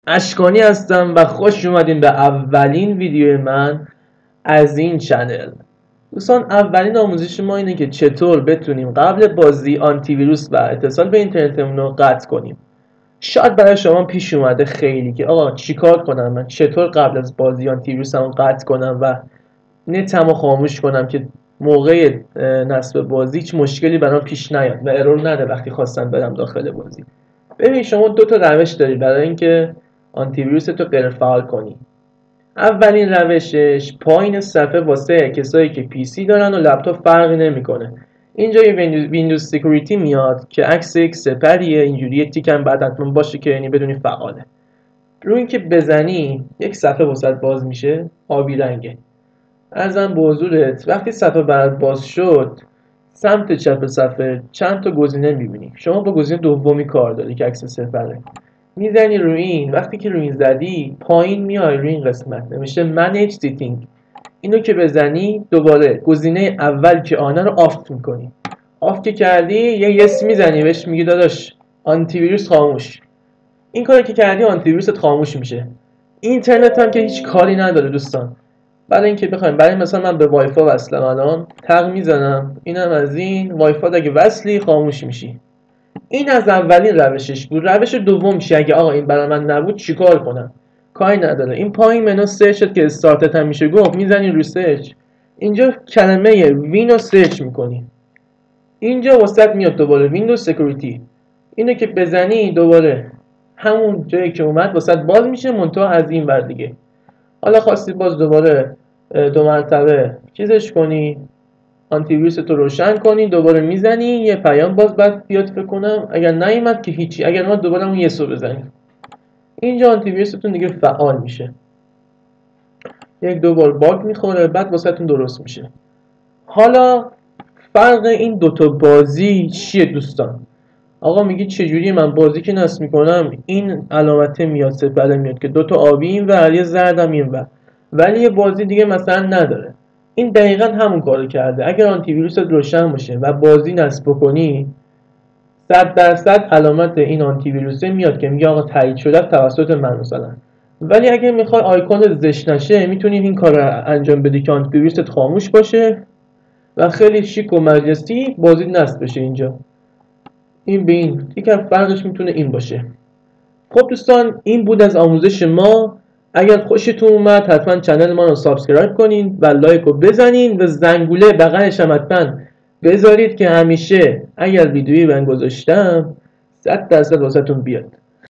اشکانی هستم و خوش اومدین به اولین ویدیو من از این چنل. دوستان، اولین آموزش ما اینه که چطور بتونیم قبل بازی آنتی ویروس و اتصال به اینترنتمون رو قطع کنیم. شاید برای شما پیش اومده خیلی که آقا چیکار کنم، من چطور قبل از بازی آنتی ویروسمو قطع کنم و نتمو خاموش کنم که موقع نصب بازی هیچ مشکلی برام پیش نیاد و ارور نده وقتی خواستم برم داخل بازی. ببین، شما دو تا روش داری برای اینکه آنتی ویروس تو غیر فعال کنی. اولین روشش پایین صفحه واسه کسایی که پی سی دارن و لپتاپ فرقی نمیکنه. اینجا یه ویندوز سکیوریتی میاد که عکس یک سپریه، اینجوری تیک هم بعد حتما باشه که یعنی بدونی فعاله. روی این که بزنی یک صفحه واسط باز میشه، آبی رنگه. ارزم به حضورت وقتی صفحه برات باز شد، سمت چپ صفحه چند تا گزینه میبینی. شما با گزینه دومی کار داری که عکس سپره. میزنی روی این. وقتی که روی این زدی، پایین میای روی این قسمت نمیشه Manage Setting. اینو که بزنی، دوباره گزینه اول که آنه رو آف میکنی. آف که کردی، یه یس میزنی بهش، میگی داداش آنتی ویروس خاموش. این کاری که کردی آنتی ویروست خاموش میشه. اینترنت هم که هیچ کاری نداره دوستان. برای اینکه بخوایم، برای مثلا من به وای فای وصلم، الان تق میزنم، اینم از این وای فای اگه وصلی خاموش میشی. این از اولین روشش بود. روش دوم میشه اگه آقا این برای من نبود چیکار کنم؟ کاری نداره. این پایین منو سرچ که استارتت هم میشه گفت، میزنی رو سرچ. اینجا کلمه وینو سرچ میکنی. اینجا واسط میاد دوباره ویندوز سکیوریتی. اینو که بزنی دوباره همون جایی که اومد واسط باز میشه، منتها از این ور دیگه. حالا خواستی باز دوباره دو مرتبه چیزش کنی، آنتی ویروس تو روشن کنی، دوباره میزنی، یه پیام باز بعد بیاد فکر کنم. اگر نیومد که هیچی، اگر ما دوباره اون یسو بزنی، اینجا آنتی ویروستون دیگه فعال میشه. یک دو بار باگ میخوره، بعد واسهتون درست میشه. حالا فرق این دوتا بازی چیه دوستان؟ آقا میگی چجوری من بازی که نصب میکنم این علامت میاد، سپره میاد که دوتا آبی این و یه زردم این و، ولی یه بازی دیگه مثلا نداره. این دقیقا همون کارو کرده. اگر آنتی ویروست روشن باشه و بازی نصب کنی، 100% علامت این آنتی ویروسه میاد که میگه آقا تایید شده توسط من مثلا. ولی اگه میخوای آیکون زشت نشه، میتونی این کار رو انجام بدی که آنتی ویروست خاموش باشه و خیلی شیک و مجلسی بازی نصب بشه. اینجا این به این یکم فرقش میتونه این باشه. خب دوستان، این بود از آموزش ما. اگر خوشتون اومد حتما چنل ما رو سابسکرایب کنین و لایک رو بزنین و زنگوله بغلش هم حتما بذارید که همیشه اگر ویدیویی من گذاشتم 100% واسهتون بیاد.